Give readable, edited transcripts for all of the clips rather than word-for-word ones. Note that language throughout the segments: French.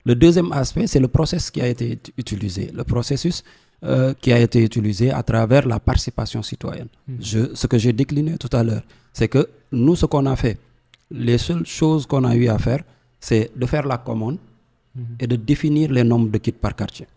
Le deuxième aspect, c'est le process qui a été utilisé, le processus qui a été utilisé à travers la participation citoyenne. Ce que j'ai décliné tout à l'heure, c'est que nous, ce qu'on a fait, les seules choses qu'on a eu à faire, c'est de faire la commande et de définir les nombres de kits par quartier.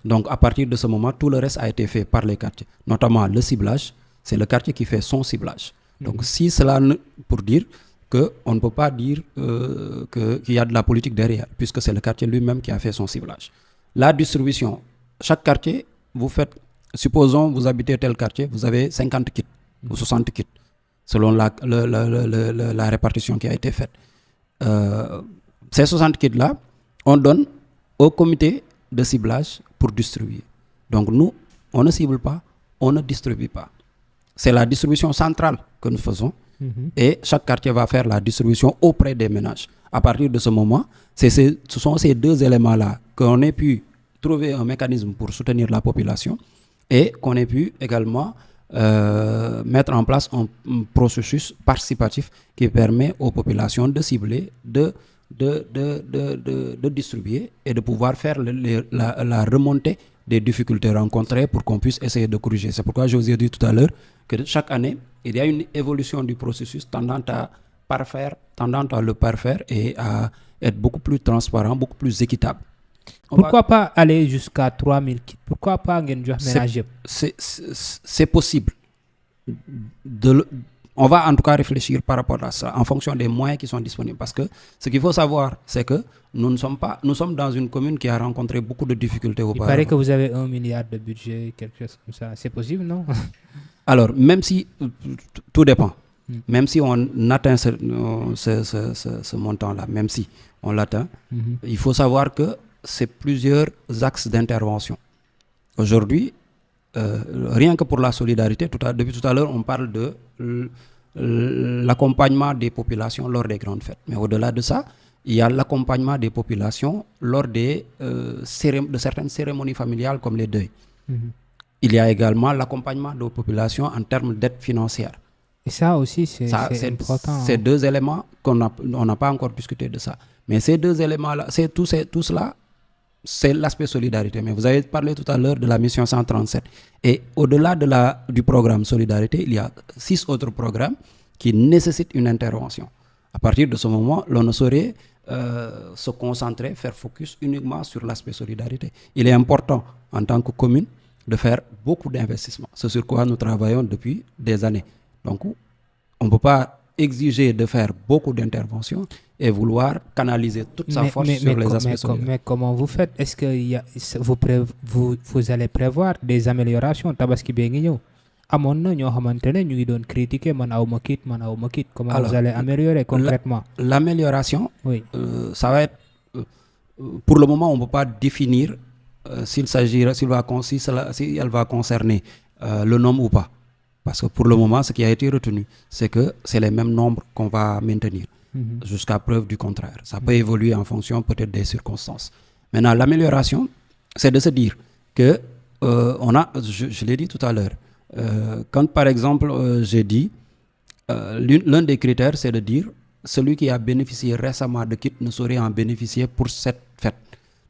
Donc, à partir de ce moment, tout le reste a été fait par les quartiers, notamment le ciblage. C'est le quartier qui fait son ciblage. Donc, si cela, pour dire qu'on ne peut pas dire qu'il y a de la politique derrière, puisque c'est le quartier lui-même qui a fait son ciblage. La distribution, chaque quartier, vous faites, supposons vous habitez tel quartier, vous avez 50 kits ou 60 kits, selon la répartition qui a été faite. Ces 60 kits-là, on donne au comité de ciblage pour distribuer. Donc nous, on ne cible pas, on ne distribue pas. C'est la distribution centrale que nous faisons et chaque quartier va faire la distribution auprès des ménages. À partir de ce moment, ce sont ces deux éléments-là qu'on ait pu trouver un mécanisme pour soutenir la population et qu'on ait pu également mettre en place un processus participatif qui permet aux populations de cibler, de distribuer et de pouvoir faire la remontée des difficultés rencontrées pour qu'on puisse essayer de corriger. C'est pourquoi je vous ai dit tout à l'heure que chaque année, il y a une évolution du processus tendant à le parfaire et à être beaucoup plus transparent, beaucoup plus équitable. Pourquoi pas aller jusqu'à 3000 kits? Pourquoi pas ménager? C'est possible. On va en tout cas réfléchir par rapport à ça, en fonction des moyens qui sont disponibles. Parce que ce qu'il faut savoir, c'est que nous sommes dans une commune qui a rencontré beaucoup de difficultés auparavant. Il paraît que vous avez 1 milliard de budget, quelque chose comme ça. C'est possible, non? Alors, même si, tout dépend. Même si on atteint ce montant-là, même si on l'atteint, il faut savoir que c'est plusieurs axes d'intervention. Aujourd'hui, rien que pour la solidarité, depuis tout à l'heure, on parle de l'accompagnement des populations lors des grandes fêtes. Mais au-delà de ça, il y a l'accompagnement des populations lors de certaines cérémonies familiales comme les deuils. Il y a également l'accompagnement des populations en termes d'aide financière. Et ça aussi, c'est important. Ces deux éléments on n'a pas encore discuté de ça. Mais ces deux éléments-là, tout cela, c'est l'aspect solidarité. Mais vous avez parlé tout à l'heure de la mission 137. Et au-delà du programme solidarité, il y a 6 autres programmes qui nécessitent une intervention. À partir de ce moment, l'on ne saurait se concentrer, faire focus uniquement sur l'aspect solidarité. Il est important, en tant que commune, de faire beaucoup d'investissements. C'est sur quoi nous travaillons depuis des années. Donc, on ne peut pas exiger de faire beaucoup d'interventions et vouloir canaliser toute sa force sur les aspects solidaires. Mais comment vous faites? Est-ce que vous allez prévoir des améliorations? Tabaski Benguigno. Amon na ñoo xamantene ñu ngi doon critiquer man awma kit. Comment vous allez améliorer concrètement? L'amélioration, oui. Ça va être pour le moment on ne peut pas définir si elle va concerner le nombre ou pas. Parce que pour le moment, ce qui a été retenu, c'est que c'est les mêmes nombres qu'on va maintenir jusqu'à preuve du contraire. Ça peut évoluer en fonction peut-être des circonstances. Maintenant, l'amélioration, c'est de se dire que je l'ai dit tout à l'heure, quand par exemple j'ai dit, l'un des critères, c'est de dire celui qui a bénéficié récemment de kit ne saurait en bénéficier pour cette fête.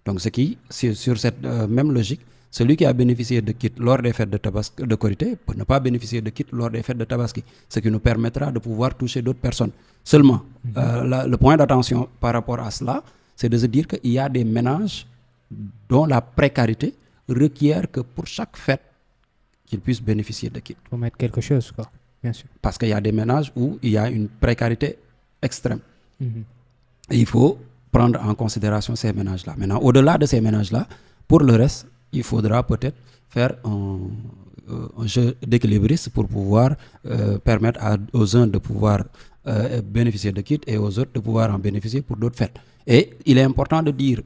Donc sur cette même logique, celui qui a bénéficié de kit lors des fêtes de Korité peut ne pas bénéficier de kit lors des fêtes de Tabaski, ce qui nous permettra de pouvoir toucher d'autres personnes. Seulement, le point d'attention par rapport à cela, c'est de se dire qu'il y a des ménages dont la précarité requiert que pour chaque fête, qu'ils puissent bénéficier de kit. Il faut mettre quelque chose, quoi. Bien sûr. Parce qu'il y a des ménages où il y a une précarité extrême. Et il faut prendre en considération ces ménages-là. Maintenant, au-delà de ces ménages-là, pour le reste, il faudra peut-être faire un jeu d'équilibriste pour pouvoir permettre aux uns de pouvoir bénéficier de kits et aux autres de pouvoir en bénéficier pour d'autres fêtes. Et il est important de dire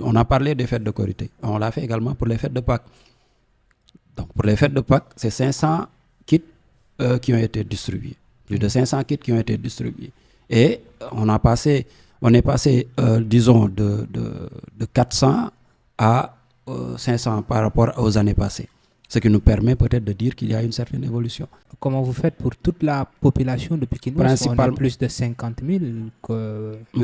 on a parlé des fêtes de Korité, on l'a fait également pour les fêtes de Pâques. Donc pour les fêtes de Pâques, c'est 500 kits qui ont été distribués. Plus de 500 kits qui ont été distribués. Et on est passé, disons, de 400 à 500 par rapport aux années passées. Ce qui nous permet peut-être de dire qu'il y a une certaine évolution. Comment vous faites pour toute la population de Pikine Ouest? On a plus de 50 000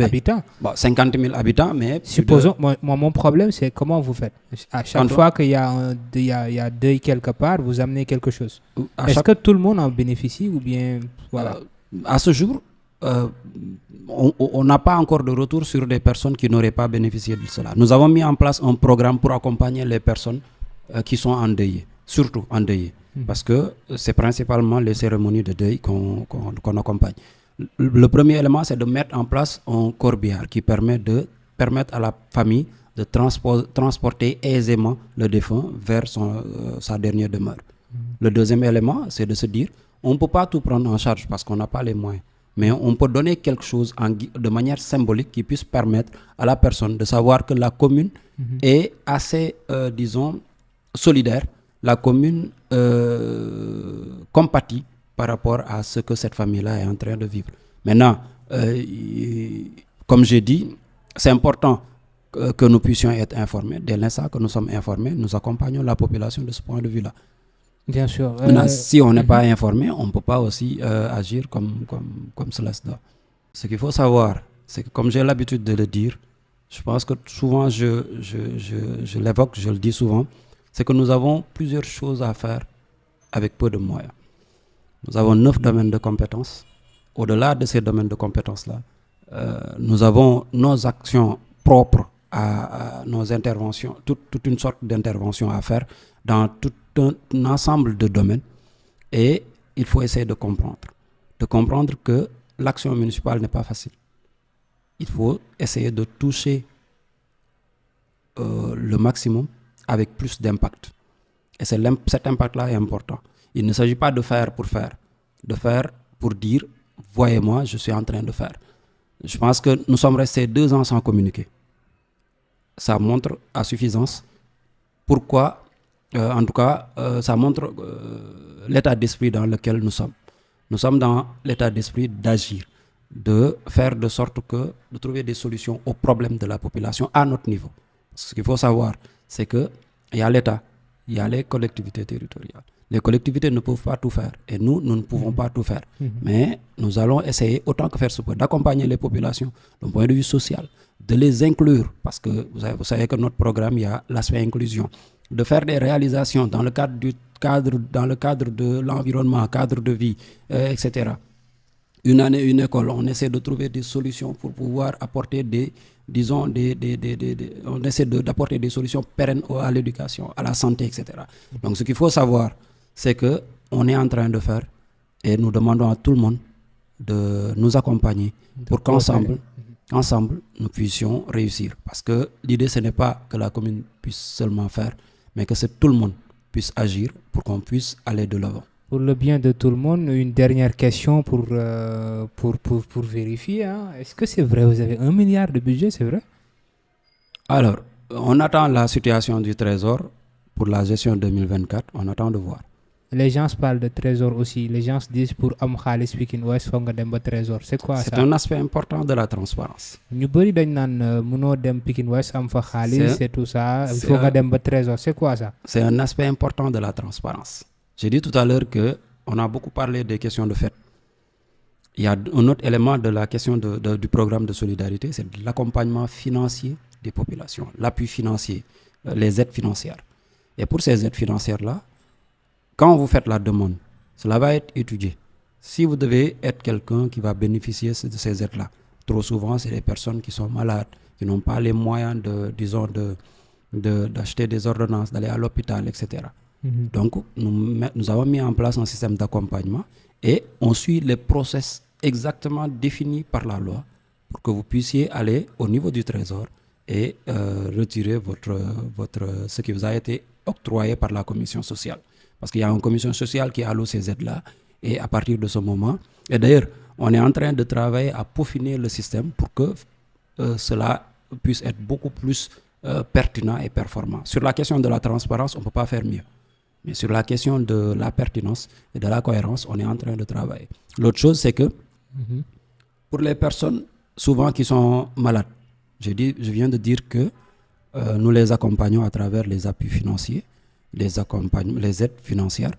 habitants. Bon, 50 000 habitants, mais... Supposons, mon problème, c'est comment vous faites. À chaque fois qu'il y a deuil quelque part, vous amenez quelque chose. Est-ce que tout le monde en bénéficie ou bien... Voilà. À ce jour, on n'a pas encore de retour sur des personnes qui n'auraient pas bénéficié de cela. Nous avons mis en place un programme pour accompagner les personnes qui sont endeuillées, surtout endeuillées, parce que c'est principalement les cérémonies de deuil qu'on accompagne. Le premier élément, c'est de mettre en place un corbillard qui permettre à la famille de transporter aisément le défunt vers sa dernière demeure. Le deuxième élément, c'est de se dire, on ne peut pas tout prendre en charge parce qu'on n'a pas les moyens. Mais on peut donner quelque chose de manière symbolique qui puisse permettre à la personne de savoir que la commune est assez, disons, solidaire. La commune compatit par rapport à ce que cette famille-là est en train de vivre. Maintenant, comme j'ai dit, c'est important que nous puissions être informés. Dès l'instant que nous sommes informés, nous accompagnons la population de ce point de vue-là. Bien sûr. Maintenant, si on n'est pas informé, on ne peut pas aussi agir comme cela se doit. Ce qu'il faut savoir, c'est que comme j'ai l'habitude de le dire, je pense que souvent je l'évoque, je le dis souvent, c'est que nous avons plusieurs choses à faire avec peu de moyens. Nous avons 9 domaines de compétences. Au-delà de ces domaines de compétences-là, nous avons nos actions propres à nos interventions, toute une sorte d'intervention à faire dans tout un ensemble de domaines. Et il faut essayer de comprendre que l'action municipale n'est pas facile. Il faut essayer de toucher le maximum avec plus d'impact. Et cet impact-là est important. Il ne s'agit pas de faire pour dire, voyez-moi, je suis en train de faire. Je pense que nous sommes restés 2 ans sans communiquer. Ça montre à suffisance pourquoi, en tout cas, ça montre l'état d'esprit dans lequel nous sommes. Nous sommes dans l'état d'esprit d'agir, de faire de sorte que, de trouver des solutions aux problèmes de la population à notre niveau. Ce qu'il faut savoir, c'est qu'il y a l'État, il y a les collectivités territoriales. Les collectivités ne peuvent pas tout faire et nous ne pouvons pas tout faire. Mais nous allons essayer, autant que faire se peut, d'accompagner les populations d'un point de vue social, de les inclure, parce que vous savez que notre programme, il y a l'aspect inclusion, de faire des réalisations dans le cadre de l'environnement, cadre de vie, etc. Une année, une école, on essaie de trouver des solutions pour pouvoir apporter on essaie d'apporter des solutions pérennes à l'éducation, à la santé, etc. Donc ce qu'il faut savoir, c'est qu'on est en train de faire et nous demandons à tout le monde de nous accompagner pour qu'ensemble, nous puissions réussir. Parce que l'idée, ce n'est pas que la commune puisse seulement faire, mais que tout le monde puisse agir pour qu'on puisse aller de l'avant. Pour le bien de tout le monde, une dernière question pour vérifier. Hein. Est-ce que c'est vrai, vous avez 1 milliard de budget, c'est vrai? Alors, on attend la situation du Trésor pour la gestion 2024. On attend de voir. Les gens parlent de Trésor aussi. Les gens disent pour am khalis Pikine Ouest foog nga dem ba Trésor. C'est quoi ça? C'est un aspect important de la transparence. Ñu bari dañ naan mënoo dem Pikine Ouest am fa khalis, c'est tout ça. Il faut nga dem ba Trésor. C'est quoi ça? C'est un aspect important de la transparence. J'ai dit tout à l'heure qu'on a beaucoup parlé des questions de fait. Il y a un autre élément de la question du programme de solidarité, c'est l'accompagnement financier des populations, l'appui financier, les aides financières. Et pour ces aides financières-là, quand vous faites la demande, cela va être étudié. Si vous devez être quelqu'un qui va bénéficier de ces aides-là, trop souvent, c'est des personnes qui sont malades, qui n'ont pas les moyens d'acheter des ordonnances, d'aller à l'hôpital, etc. Donc, nous avons mis en place un système d'accompagnement et on suit les process exactement définis par la loi pour que vous puissiez aller au niveau du Trésor et retirer ce qui vous a été octroyé par la commission sociale. Parce qu'il y a une commission sociale qui alloue ces aides-là et à partir de ce moment, et d'ailleurs, on est en train de travailler à peaufiner le système pour que cela puisse être beaucoup plus pertinent et performant. Sur la question de la transparence, on ne peut pas faire mieux. Mais sur la question de la pertinence et de la cohérence, on est en train de travailler. L'autre chose, c'est que pour les personnes souvent qui sont malades, je viens de dire que nous les accompagnons à travers les appuis financiers, les aides financières.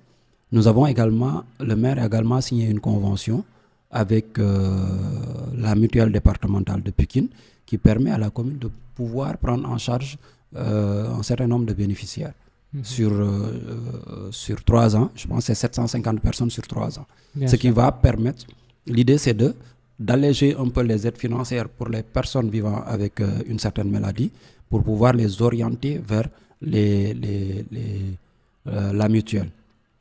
Nous avons également, le maire a également signé une convention avec la mutuelle départementale de Pikine qui permet à la commune de pouvoir prendre en charge un certain nombre de bénéficiaires sur 3 ans. Je pense que c'est 750 personnes sur 3 ans. Qui va permettre, l'idée c'est d'alléger un peu les aides financières pour les personnes vivant avec une certaine maladie pour pouvoir les orienter vers la mutuelle.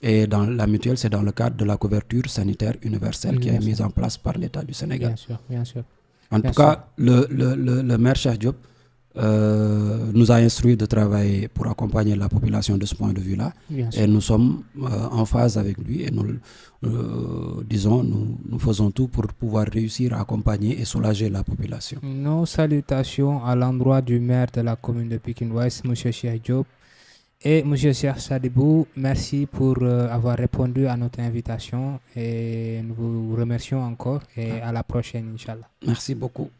Et dans la mutuelle, c'est dans le cadre de la couverture sanitaire universelle qui est mise en place par l'État du Sénégal. Bien sûr. En tout cas, le maire Cheikh Diop nous a instruit de travailler pour accompagner la population de ce point de vue-là. Et nous sommes en phase avec lui et nous faisons tout pour pouvoir réussir à accompagner et soulager la population. Nos salutations à l'endroit du maire de la commune de Pikine Ouest, M. Cheikh Diop. Et M. Cheikh Sadibou, merci pour avoir répondu à notre invitation et nous vous remercions encore et à la prochaine, Inch'Allah. Merci beaucoup.